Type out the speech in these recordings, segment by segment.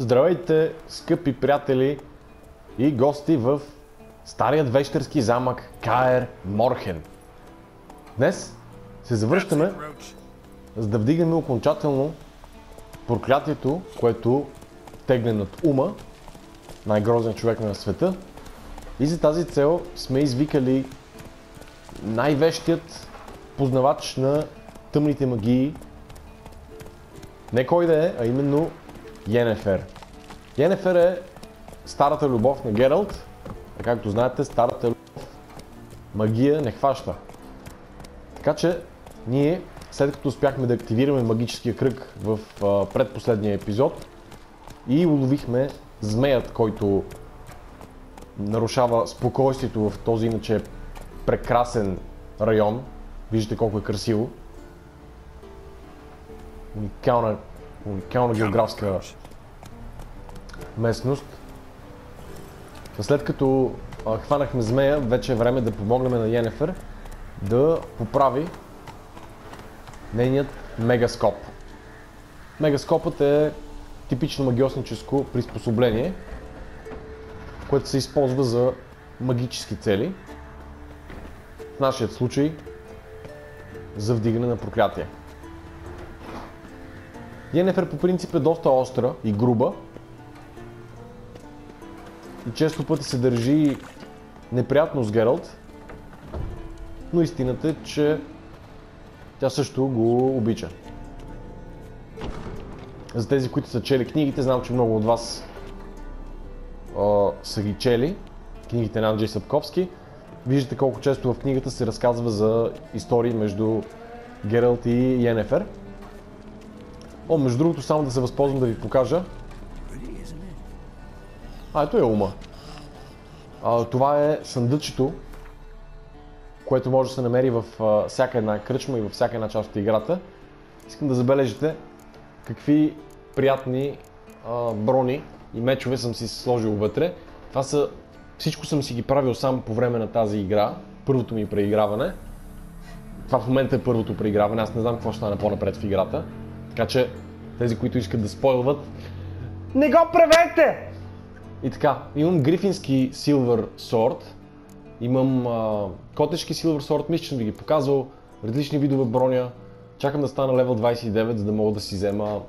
Здравейте, скъпи приятели и гости в старият вещерски замък Каер Морхен. Днес се завръщаме, за да вдигнем окончателно проклятието, което тегне над ума, най-грозен човек на света. И за тази цел сме извикали най-вещият познавач на тъмните магии. Не кой да е, а именно ЙЕНЕФЕР. ЙЕНЕФЕР е старата любов на Гералт, а както знаете, старата любов магия не хваща. Така че ние, след като успяхме да активираме магическия кръг в предпоследния епизод и уловихме змеят, който нарушава спокойствието в този иначе прекрасен район, виждате колко е красиво, уникална географска местност. След като хванахме змея, вече е време да помогнем на ЙЕНЕФЕР да поправи нейният мегаскоп. Мегаскопът е типично магиосническо приспособление, което се използва за магически цели. В нашия случай за вдигане на проклятие. ЙЕНЕФЕР по принцип е доста остра и груба и често пъти се държи неприятно с Гералт, но истината е, че тя също го обича. За тези, които са чели книгите, знам, че много от вас са ги чели, книгите на Анджей Сапковски. Виждате колко често в книгата се разказва за истории между Гералт и ЙЕНЕФЕР. Между другото, само да се възползвам да ви покажа. Ето е ума. Това е съндъчето, което може да се намери в всяка една кръчма и във всяка една част от играта. Искам да забележите какви приятни брони и мечове съм си сложил вътре. Всичко съм си ги правил сам по време на тази игра, първото ми преиграване. Това в момента е първото преиграване, аз не знам какво ще стане по-напред в играта. Така че тези, които искат да спойлват, не го правете! И така, имам грифински Silver Sword, имам котешки Silver Sword, мисля, че съм ви ги показвал, различни видове броня. Чакам да стана левел 29, за да мога да си взема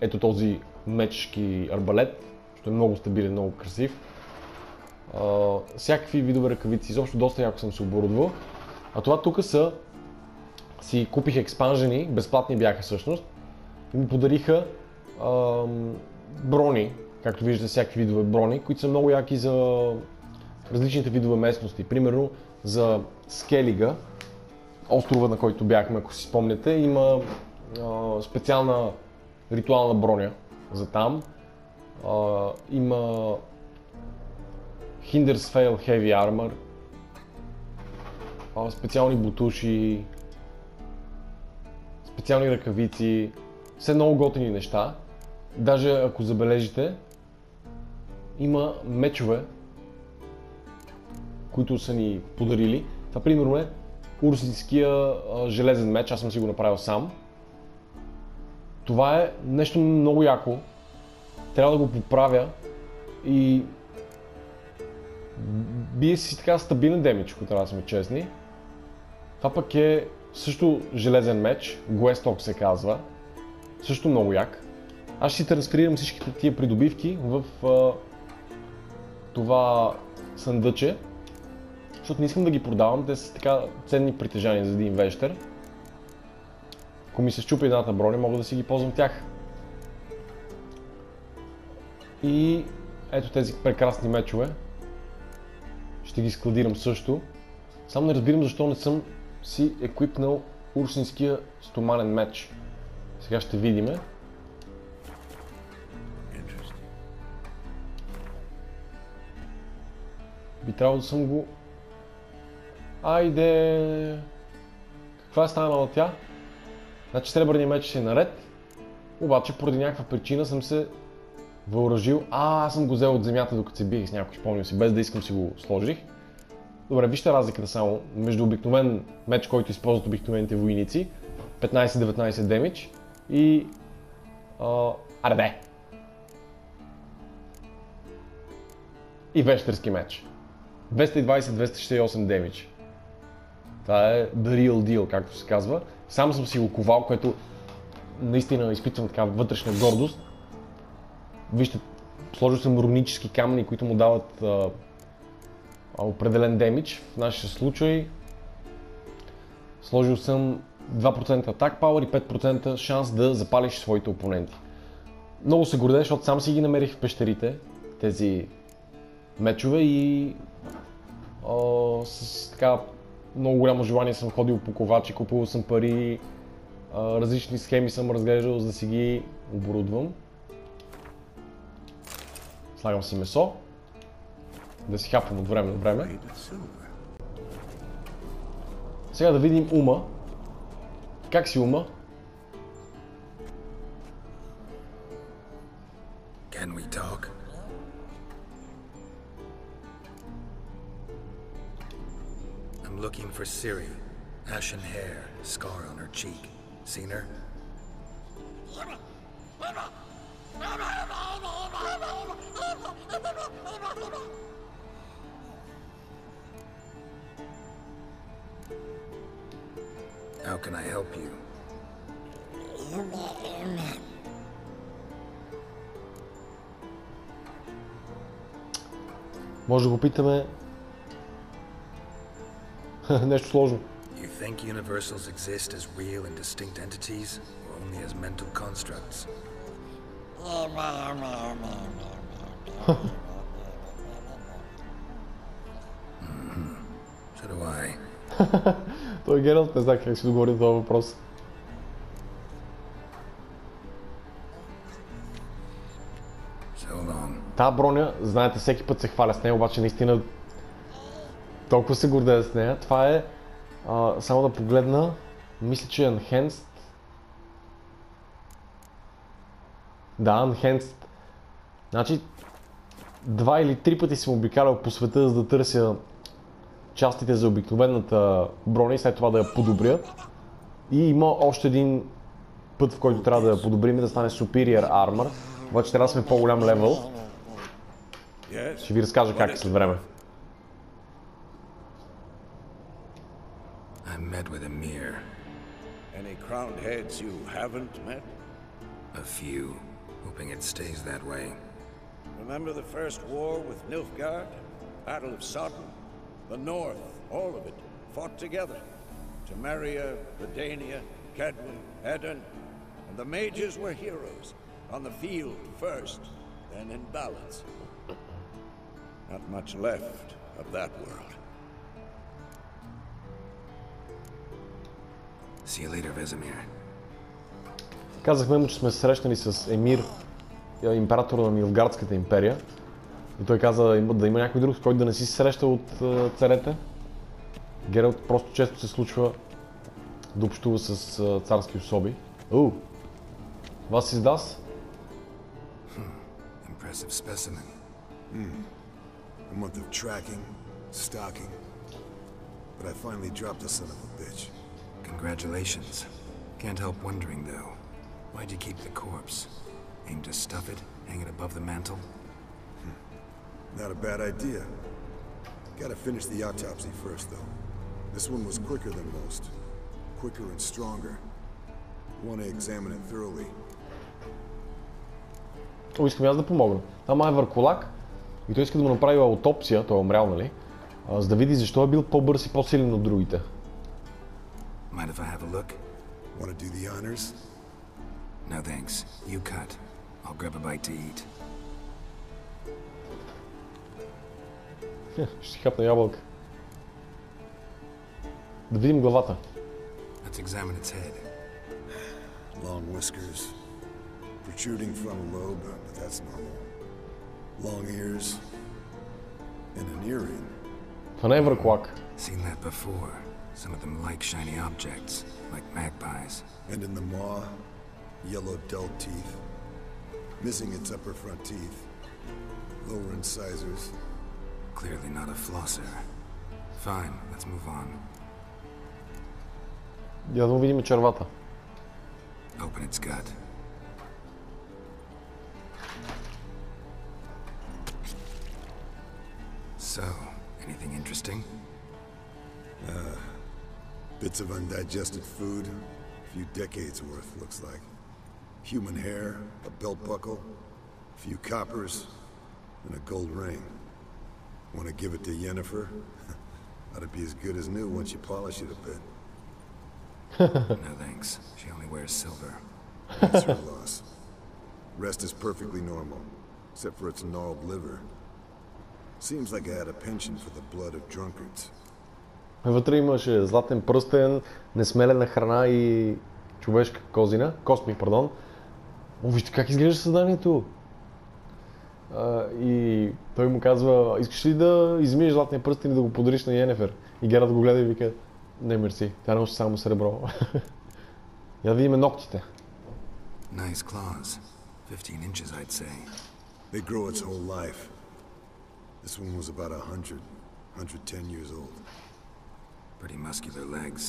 ето този мечешки арбалет, защото е много стабилен, много красив. Всякакви видове ръкавици, изобщо доста яко съм се оборудвал. А това тук си купих експанжени, безплатни бяха всъщност. И ми подариха брони, както виждате, всякакви видове брони, които са много яки за различните видове местности. Примерно за Скелига, острова, на който бяхме, ако си спомняте, има специална ритуална броня за там. Има Hindersfell Heavy Armor, специални бутуши, специални ръкавици, все много готини неща. Даже ако забележите, има мечове, които са ни подарили. Това примерно е урсинския железен меч, аз съм си го направил сам. Това е нещо много яко, трябва да го поправя и бие си така стабилен демидж, ако трябва да сме честни. Това пък е също железен меч, Глесток се казва, също много як. Аз ще си трансферирам всичките тия придобивки в това съндъче, защото не искам да ги продавам, те са така ценни притежания за един вещер. Ако ми се счупи едната броня, мога да си ги ползвам тях. И ето тези прекрасни мечове. Ще ги складирам също. Само не разбирам защо не съм си еквипнал урсинския стоманен меч. Сега ще видиме. Би трябвало да съм го... Айде! Каква е станала тя? Значи сребърният меч си е наред, обаче поради някаква причина съм се въоръжил. Аз съм го взел от земята, докато се биех с някой, спомням си, без да искам си го сложих. Добре, вижте разликата само между обикновен меч, който използват обикновените войници, 15-19 демидж и... и вещерски меч. 220-268 демидж. Това е the real deal, както се казва. Сам съм си го ковал, което наистина изпитвам така вътрешна гордост. Вижте, сложил съм рунически камъни, които му дават определен демидж. В нашия случай сложил съм 2% атак пауър и 5% шанс да запалиш своите опоненти. Много се гордея, защото сам си ги намерих в пещерите, тези мечове, и с така много голямо желание съм ходил по ковачи, купувал съм пари, различни схеми съм разглеждал, за да си ги оборудвам. Слагам си месо, да си хапвам от време на време. Сега да видим ума. Как си ума? Can we talk? I'm looking for Siri. Ashen hair, scar on her cheek. Seen her? How can I help you? Може да го питаме нещо сложно. You think universals exist as real and distinct entities, or only as mental constructs? So do I. Той Гералт не знае как си договори за това въпрос. Та броня, знаете, всеки път се хваля с нея, обаче наистина толкова се гордея с нея. Това е, само да погледна, мисля, че Enhanced. Да, Enhanced. Значи, 2 или 3 пъти съм обикалял по света, за да търся частите за обикновената броня и след това да я подобря. И има още един път, в който трябва да я подобрим и да стане Superior Armor. Обаче трябва да сме по-голям левел. Ще ви разкажа как е след време. I met with Emir. Any crowned heads you haven't met? A few, hoping it stays that way. Remember the first war with Nilfgaard? Battle of Sodden? The North, all of it, fought together. Temeria, Redania, Kedwin, Eden, and the mages were heroes. On the field first, then in balance. Not much left of that world. See you later, Vesemir. Казахме му, че сме срещнали с Емир, императора на Нилфгардската империя. И той каза да има някой друг, с който да не си срещал от царете. Гералт просто често се случва да общува с царски особи. Was ist das? Impressive specimen. A month of tracking, stalking, but I finally dropped the son of a bitch. Congratulations. Can't help wondering though, why'd you keep the corpse? Aim to stuff it, hang it above the mantle? Not a bad idea. Gotta finish the autopsy first though. This one was quicker than most. Quicker and stronger. Want to examine it thoroughly. Искам аз да помогна. Там е върколак и той иска да му направи аутопсия, той е умрял, нали? За да види защо е бил по-бърз и по-силен от другите. Mind if I have a look? Want to do the honors? No thanks. You cut. I'll grab a bite to eat. Ще си хапна ябълка. Да видим главата. Let's examine its head. Long whiskers, protruding frontal lobe, but that's normal. Long ears, and an earring. Това не е върколак. Seen that before. Some of them like shiny objects, like magpies. And in the maw, yellow dull teeth, missing its upper front teeth, lower incisors. Clearly not a flosser. Fine, let's move on. Я да видим червата. Open its gut. So, anything interesting? Bits of undigested food, a few decades worth, looks like. Human hair, a belt buckle, a few coppers, and a gold ring. Want to give it to Yennefer? Ought to be as good as new once you polish it a bit. No thanks. She only wears silver. That's her loss. Rest is perfectly normal, except for its gnarled liver. Seems like I had a penchant for the blood of drunkards. Вътре имаше златен пръстен, несмелена храна и човешка косми, пардон. О, вижте как изглежда създанието! И той му казва, искаш ли да измиеш златния пръстен и да го подариш на Йенефер? И Гералт го гледа и вика, не мерси, тя носи само сребро. Я да видим ногтите. Nice claws. 15 inches, I'd say. They grow its whole life. This one was about 110 years old. Pretty muscular legs.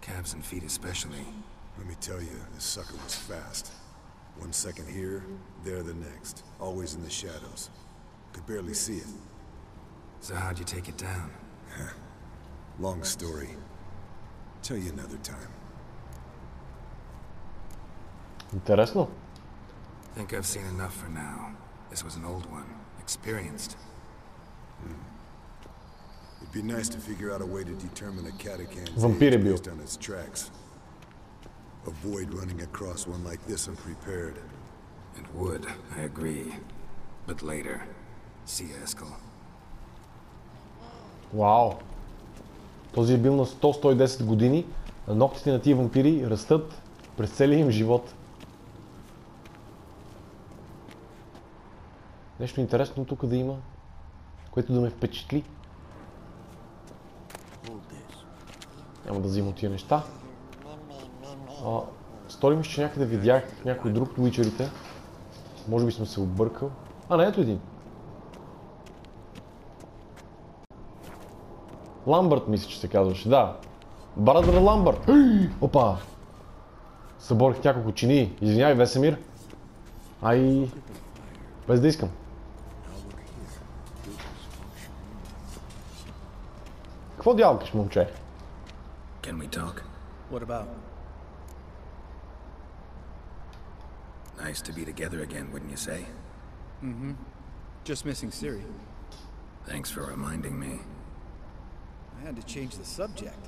Calves and feet especially. Let me tell you, this sucker was fast. 1 second here, there the next. Always in the shadows. Could barely see it. So how'd you take it down? Long story. Tell you another time. Интересно. Think I've seen enough for now. This was an old one. Experienced. It'd be nice to figure out a way to determine a catacan's Vampire age бил. based on its tracks. Avoid running across one like this unprepared. It would, I agree. But later. See you, Eskel. Вау! Този е бил на 100-110 години, а ногтите на тия вампири растат през целия им живот. Нещо интересно тук да има, което да ме впечатли. Няма да взимам тия неща. Стори ми, че някъде видях някой друг от уичерите. Може би съм се объркал. Не, ето един. Ламбърт мисля, че се казваше, да. Брадър Ламбърт. Опа! Съборих няколко чини. Извинявай, Весемир. Без да искам. Какво дялкаш, момче? Can we talk? What about? Nice to be together again, wouldn't you say? Mm-hmm. Just missing Siri. Thanks for reminding me. I had to change the subject.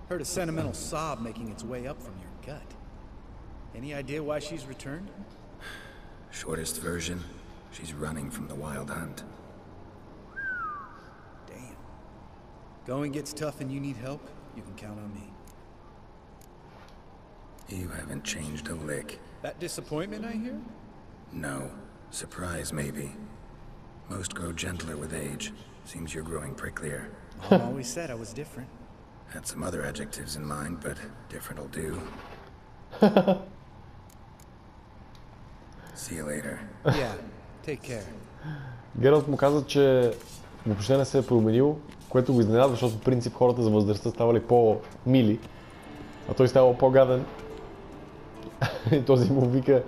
Heard a sentimental sob making its way up from your gut. Any idea why she's returned? Shortest version, she's running from the wild hunt. Damn. Going gets tough and you need help, you can count on me. You haven't changed a lick. That disappointment I hear? No. Surprise, maybe. Most grow gentler with age. Seems you're growing pricklier. Mom always said I was different. Had some other adjectives in mind, but different'll do. See you later. Yeah, take care. Гералт му каза, че въобще не се е променил, което го изненадва, защото в принцип хората за възрастта ставали по-мили, а той ставал по-гаден. И този му вика,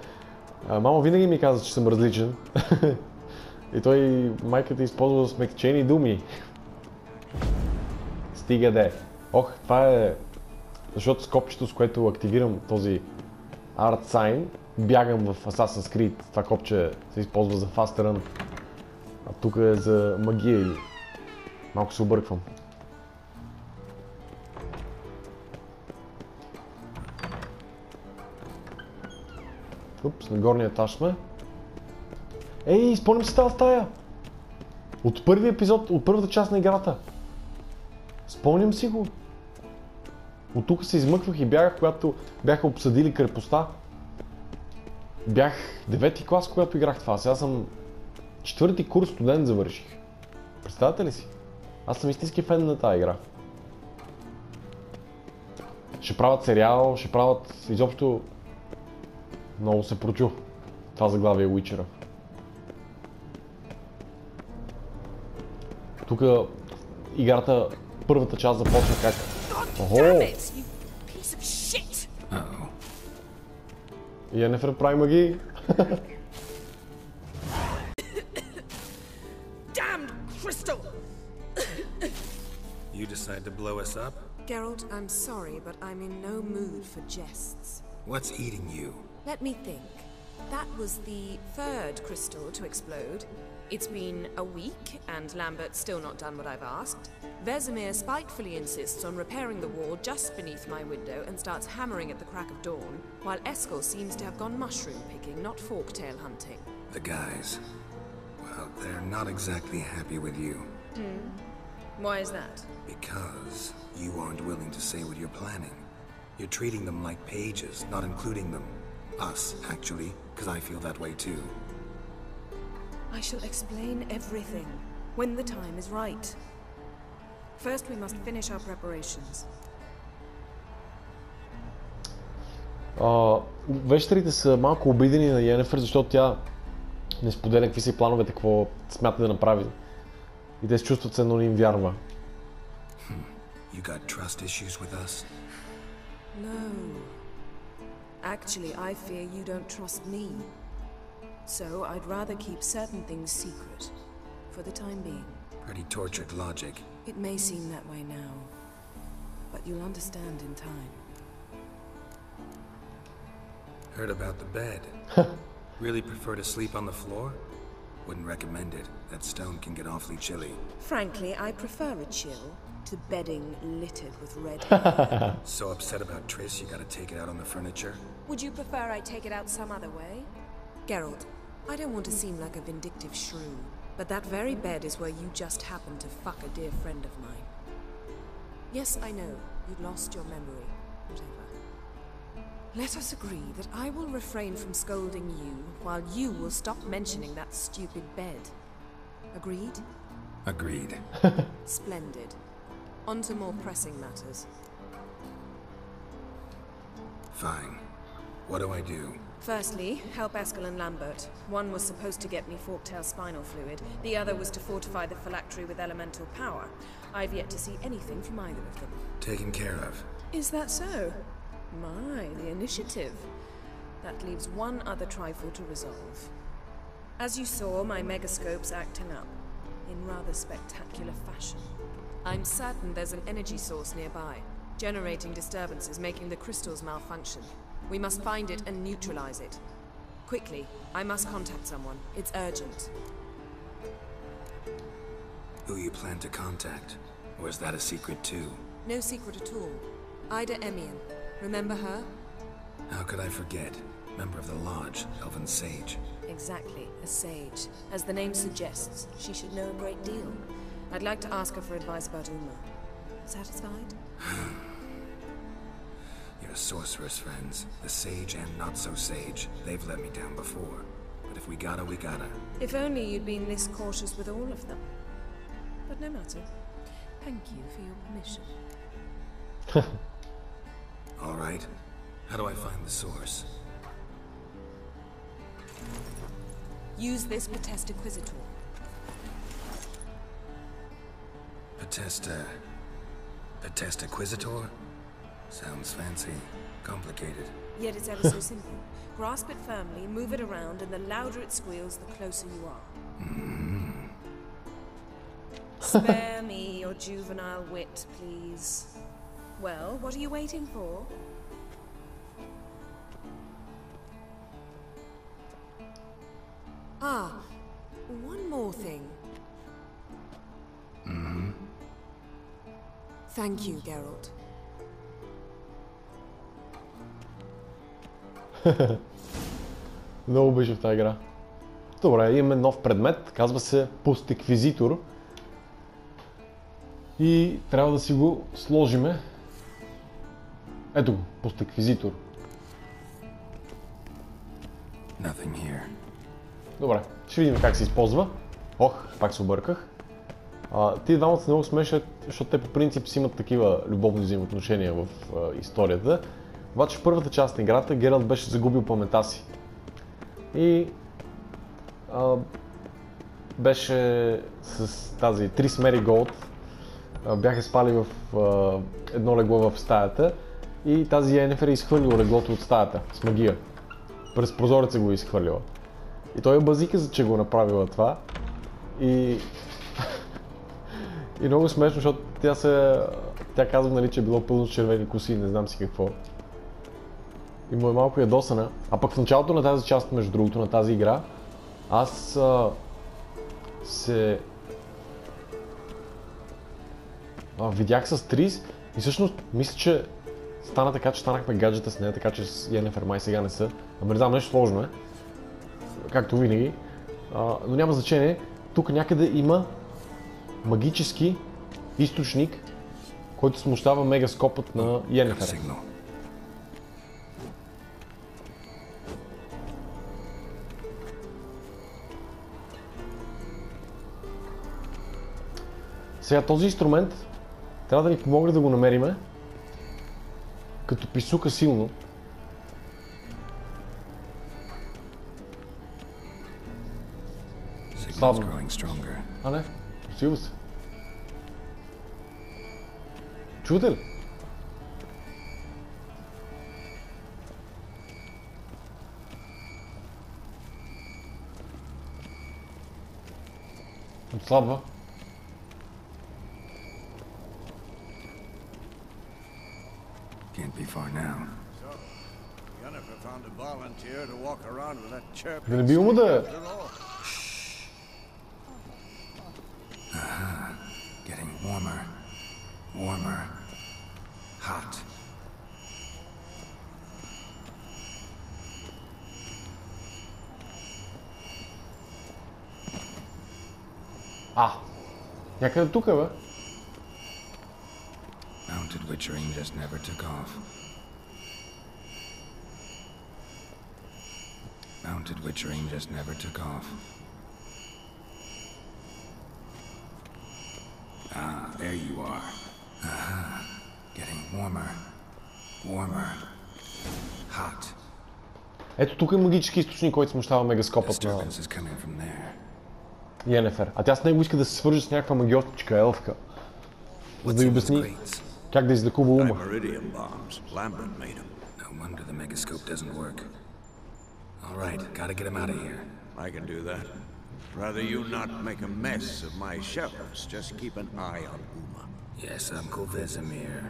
мамо винаги ми каза, че съм различен. И той майката използва смекчени думи. Стига де. Това е... Защото с копчето, с което активирам този Art Sign, бягам в Assassin's Creed. Това копче се използва за Fast Run. А тук е за магия и малко се обърквам. Упс, на горния етаж сме. Спомням си тази стая! От първи епизод, от първата част на играта. Спомням си го. От тук се измъквах и бягах, когато бяха обсъдили крепостта. Бях 9-ти клас, когато играх това. Сега съм 4-ти курс студент завърших. Представете ли си? Аз съм истински фен на тази игра. Ще правят сериал, ще правят изобщо... Много се прочу това заглавие Уичера. Тук играта, първата част започна как... ЙЕНЕФЕР прави магии. Damn crystal! You decide to blow us up? Geralt, I'm sorry, but I'm in no mood for jests. What's eating you? Let me think. That was the third crystal to explode. It's been a week, and Lambert's still not done what I've asked. Vesemir spitefully insists on repairing the wall just beneath my window and starts hammering at the crack of dawn, while Eskel seems to have gone mushroom picking, not forktail hunting. The guys. Well, they're not exactly happy with you. Why is that? Because you aren't willing to say what you're planning. You're treating them like pages, not including them. Us, actually, because I feel that way too. I shall explain everything when the time is right. First, we must finish our preparations. Вещерите са малко обидени на Йенефер, защото тя не споделя какви са плановете, какво смята да направи. И те се чувстват, едно не им вярва. You got trust issues with us? No. Actually, I fear you don't trust me. So I'd rather keep certain things secret, for the time being. Pretty tortured logic. It may seem that way now, but you'll understand in time. Heard about the bed. Really prefer to sleep on the floor? Wouldn't recommend it. That stone can get awfully chilly. Frankly, I prefer a chill to bedding littered with red hair. So upset about Triss, you gotta take it out on the furniture? Would you prefer I take it out some other way? Geralt, I don't want to seem like a vindictive shrew, but that very bed is where you just happened to fuck a dear friend of mine. Yes, I know, you'd lost your memory, whatever. Let us agree that I will refrain from scolding you, while you will stop mentioning that stupid bed. Agreed? Agreed. Splendid. On to more pressing matters. Fine. What do I do? Firstly, help Eskel and Lambert. One was supposed to get me forktail spinal fluid, the other was to fortify the phylactery with elemental power. I've yet to see anything from either of them. Taken care of. Is that so? My, the initiative. That leaves one other trifle to resolve. As you saw, my megascope's acting up, in rather spectacular fashion. I'm certain there's an energy source nearby, generating disturbances, making the crystals malfunction. We must find it and neutralize it. Quickly, I must contact someone. It's urgent. Who you plan to contact? Or is that a secret too? No secret at all. Ida Emian. Remember her? How could I forget? Member of the Lodge, Elven Sage. Exactly, a sage. As the name suggests, she should know a great deal. I'd like to ask her for advice about Uma. Satisfied? Your sorceress friends, the sage and not-so-sage, they've let me down before. But if we gotta, we gotta. If only you'd been this cautious with all of them. But no matter. Thank you for your permission. All right. How do I find the source? Use this Potest Inquisitor. Potest Inquisitor? Sounds fancy. Complicated. Yet it's ever so simple. Grasp it firmly, move it around, and the louder it squeals, the closer you are. Spare me your juvenile wit, please. Well, what are you waiting for? Ah, one more thing. Thank you, Geralt. Много беше в тази игра. Добре, имаме нов предмет, казва се Постеквизитор. И трябва да си го сложиме. Ето го, Постеквизитор. Добре, ще видим как се използва. Ох, пак се обърках. Тия двамата са много смешни, защото те по принцип си имат такива любовни взаимоотношения в историята. Обаче в първата част на играта Гералт беше загубил паметта си. И беше с тази Трис Мериголд. Бяха спали в едно легло в стаята и тази Йенефер е изхвърлила леглото от стаята с магия. През прозореца го е изхвърлила. И той е базика, за че го направила това. И И много смешно, защото тя казва, нали, че е било пълно с червени коси и не знам си какво. И му е малко ядосана. А пък в началото на тази част, между другото, на тази игра, аз видях с Трис и всъщност мисля, че стана така, че станахме гаджета с нея, така че с ЙЕНЕФЕР май сега не са. Ама не знам, нещо сложно е. Както винаги. Но няма значение. Тук някъде има магически източник, който смущава мегаскопът на ЙЕНЕФЕР. Сега този инструмент трябва да ни помогне да го намериме, като писука силно. Слабно. А не, усилва се. Чувате ли? Отслабва. Can't be far now. So, Yennefer found a volunteer to walk around with that chirp. Да не би му да е. Getting warmer. Warmer. Hot. Някъде тук бе. Mounted witchering just never took off. Mounted witchering just never took off. Ah, there you are. Getting warmer. Warmer. Hot. Ето тук е магически източник, който смущава мегаскопът на Disturbance is coming from there. ЙЕНЕФЕР. А тя с него иска да се свържи с някаква магиотичка елфка, за да й обясни как да излекува ума. Meridian bombs. Lambert made them. No wonder the megascope doesn't work. All right, gotta get him out of here. I can do that. Rather you not make a mess of my shelves. Just keep an eye on Uma. Yes, Uncle Vesemir.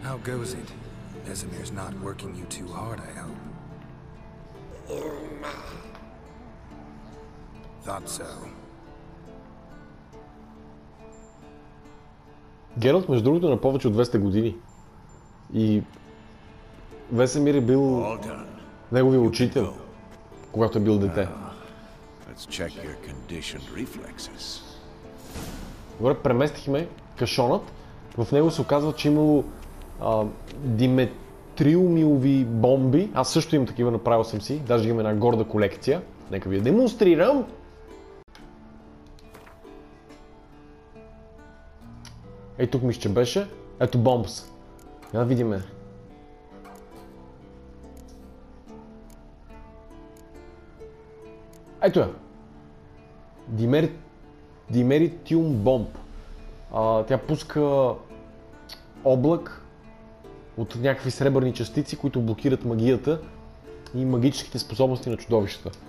How goes it? Vesemir's not working you too hard, I hope. Thought so. Гералт, между другото, на повече от 200 години. И Весемир е бил неговия учител, когато е бил дете. Let's check your conditioned reflexes. Добре, преместихме кашонът. В него се оказва, че имало диметрилмилови бомби. Аз също имам такива, направил съм си. Даже имам една горда колекция. Нека ви я демонстрирам. Ей, тук мисля, че беше. Ето бомбс. Да видиме. Ето я. Димеритиум бомб. Тя пуска облак от някакви сребърни частици, които блокират магията и магическите способности на чудовищата.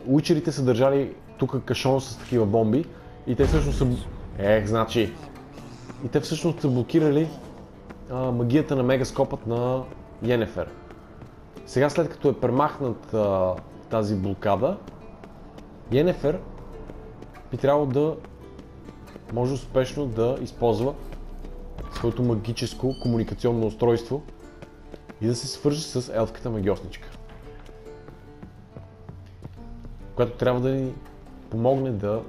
Уичерите са държали тук кашон с такива бомби и те всъщност са... И те всъщност са блокирали магията на мегаскопът на ЙЕНЕФЕР. Сега, след като е премахнат тази блокада, ЙЕНЕФЕР би трябвало да може успешно да използва своето магическо комуникационно устройство и да се свържи с елфката магиосничка, която трябва да ни помогне да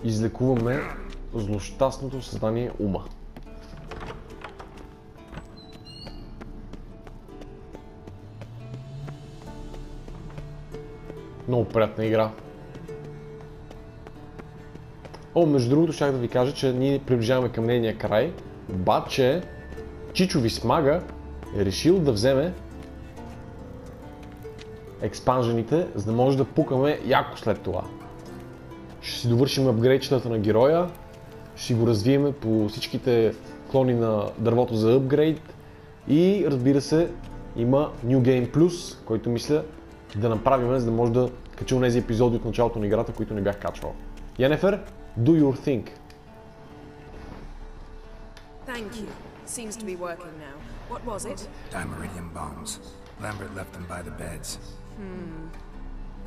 излекуваме злощастното съзнание Ума. Много приятна игра. Между другото, щях да ви кажа, че ние приближаваме към нейния край, обаче Чичо Висмага е решил да вземе експанжените, за да може да пукаме яко след това. Ще си довършим апгрейдчетата на героя, ще си го развиеме по всичките клони на дървото за апгрейд и, разбира се, има New Game Plus, който мисля да направим, за да може да качил тези епизоди от началото на играта, които не бях качвал. ЙЕНЕФЕР, do your thing. Thank you. Seems to be working now. What was it? Dimeridium bombs. Lambert left them by the beds.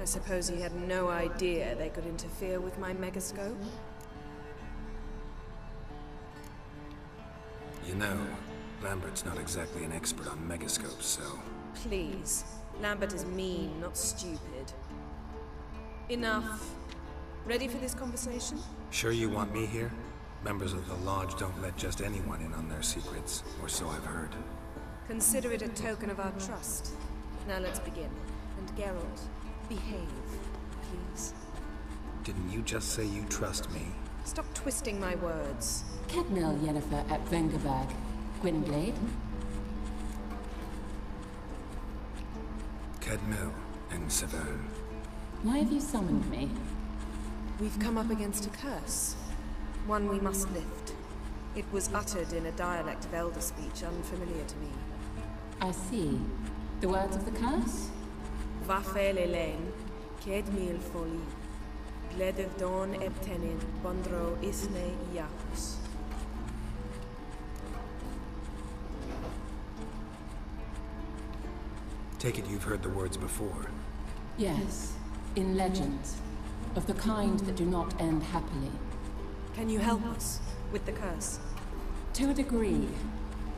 I suppose he had no idea they could interfere with my megascope? You know, Lambert's not exactly an expert on megascopes, so... Please. Lambert is mean, not stupid. Enough. Ready for this conversation? Sure you want me here? Members of the Lodge don't let just anyone in on their secrets, or so I've heard. Consider it a token of our trust. Now let's begin. And Geralt, behave, please. Didn't you just say you trust me? Stop twisting my words. Kedmil YENEFER at ВЕНГЕРБЕРГ. Gwynblade? Kedmil and Severn. Why have you summoned me? We've come up against a curse. One we must lift. It was uttered in a dialect of elder speech unfamiliar to me. I see. The words of the curse? Vafel Elaine, Kedmil Foli, Gledev Don Ebtenin, Bondro Isne Iacus. Take it you've heard the words before. Yes. In legends. Of the kind that do not end happily. Can you help us with the curse? To a degree.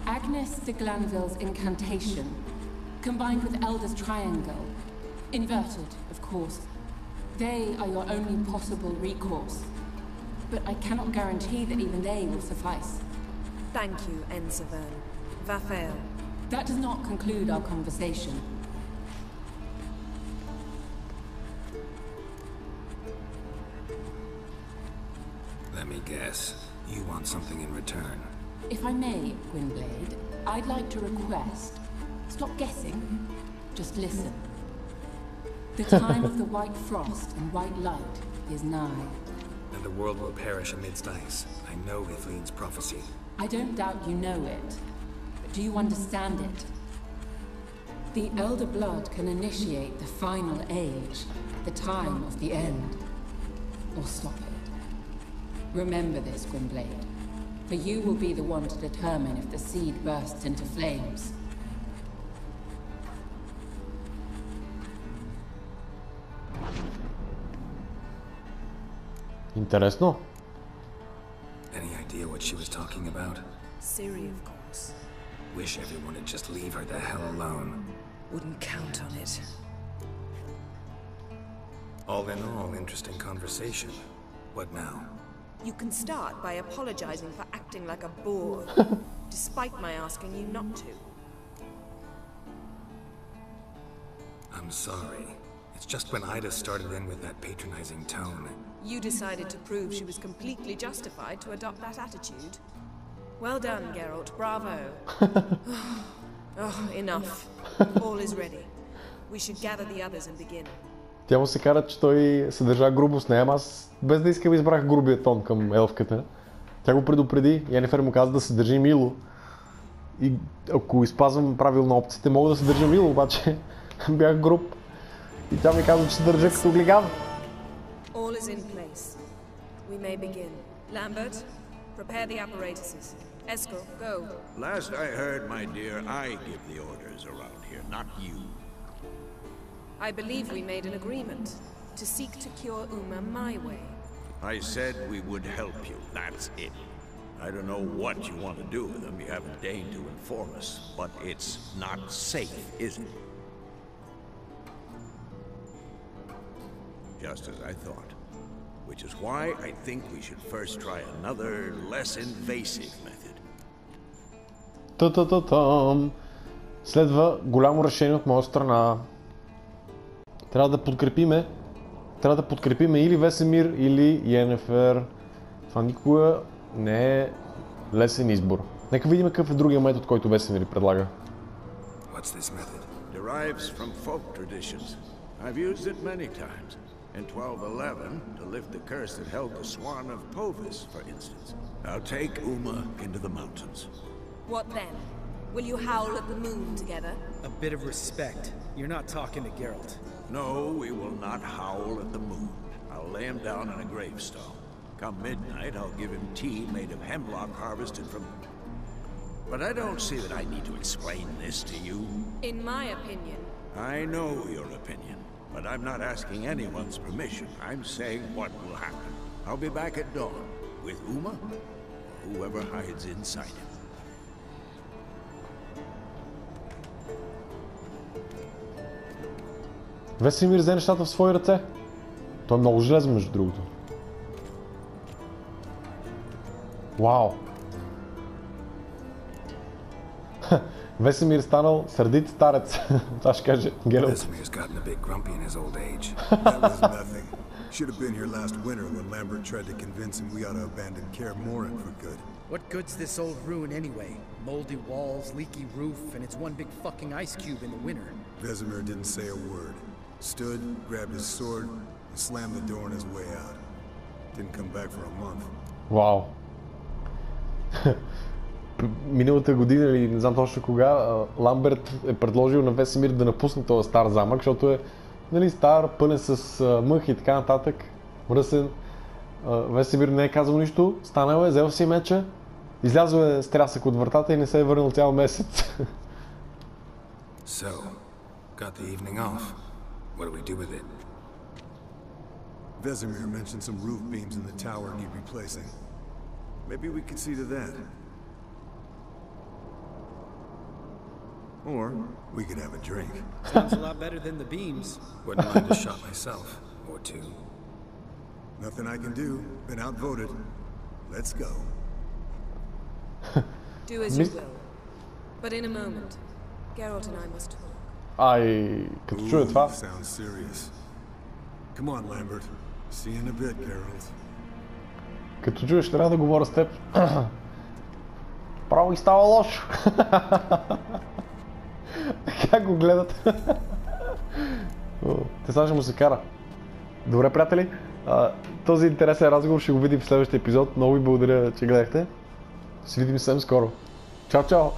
Agnes de Glanville's incantation, combined with Elder's triangle, inverted, of course. They are your only possible recourse. But I cannot guarantee that even they will suffice. Thank you, Ensevern. Vafel. That does not conclude our conversation. Let me guess. You want something in return. If I may, Gwynblade, I'd like to request... Stop guessing. Just listen. The time of the white frost and white light is nigh. And the world will perish amidst ice. I know Ithleen's prophecy. I don't doubt you know it. But do you understand it? The Elder Blood can initiate the final age, the time of the end. Or stop it. Remember this, Gwynblade. For you will be the one to determine if the seed bursts into flames. Интересно. Any idea what she was talking about? Ciri, of course. Wish everyone would just leave her the hell alone. Wouldn't count on it. All in all, interesting conversation. What now? You can start by apologizing for acting like a bore, despite my asking you not to. I'm sorry. It's just when Ida started in with that patronizing tone. You decided to prove she was completely justified to adopt that attitude. Well done, Geralt. Bravo. Oh, enough. All is ready. We should gather the others and begin. Тя му се кара, че той се държа грубо с нея, аз без да искам избрах грубия тон към елфката. Тя го предупреди, ЙЕНЕФЕР му каза да се държи мило. И ако изпазвам правилно опциите, мога да се държа мило, обаче бях груб. И тя ми каза, че се държа като глиган. All is in place. We may begin. Lambert, prepare the apparatuses. Eskel, go. Last I heard, my dear, I give the orders around here, not you. I believe we made an agreement to seek to cure Uma my way. I said we would help you, that's it. I don't know what you want to do with them, you haven't deigned to inform us, but it's not safe, is it? Just as I thought. Which is why I think we should first try another, less invasive method. Та-та-та-там. Следва голямо решение от моя страна. Трябва да подкрепиме или Весемир, или ЙЕНЕФЕР. Това никога не е лесен избор. Нека видим какъв е другия метод, който Весемир предлага. What's this method? Derives from folk traditions. I've used it many times. In 1211, to lift the curse that held the Swan of Povis, for instance. Now take Uma into the mountains. What then? Will you howl at the moon together? A bit of respect. You're not talking to Geralt. No, we will not howl at the moon. I'll lay him down in a gravestone. Come midnight, I'll give him tea made of hemlock harvested from... But I don't see that I need to explain this to you. In my opinion. I know your opinion, but I'm not asking anyone's permission. I'm saying what will happen. I'll be back at dawn, with Uma, or whoever hides inside him. Весемир взе нещата в свои ръце. Той е много железен, между другото. Вау! Весемир станал сърдит старец. Това ще каже Гералт. Vesemir's gotten a bit grumpy in his old age. That was nothing. Should have been here last winter when Lambert tried to convince him we ought to abandon Kaer Morhen for good. What good's this old ruin anyway? Moldy walls, leaky roof, and it's one big fucking ice cube in the winter. Vesemir didn't say a word. Stood, grabbed his sword, and slammed the door on his way out. Didn't come back for a month. Вау! Миналата година или не знам точно кога, Ламберт е предложил на Весемир да напусне този стар замък, защото е, нали, стар, пълен с мъх и така нататък, мръсен. Весемир не е казал нищо, станал е, взел си меча, излязъл е с трясък от вратата и не се е върнал цял месец. So, got the evening off. What do we do with it? Vesemir mentioned some roof beams in the tower need replacing. Maybe we could see to that. Or we could have a drink. Sounds a lot better than the beams. Wouldn't mind a shot myself, or two. Nothing I can do. Been outvoted. Let's go. Do as you will. But in a moment, Geralt and I must talk. Ай, като чуя това... Sounds serious. Come on, Lambert. See you in a bit, Geralt. Като чуеш, трябва да говоря с теб. Право и става лошо. Как го гледат? Те сега ще му се кара. Добре, приятели, този интересен разговор ще го видим в следващия епизод. Много ви благодаря, че гледахте. Ще се видим съвсем скоро. Чао, чао!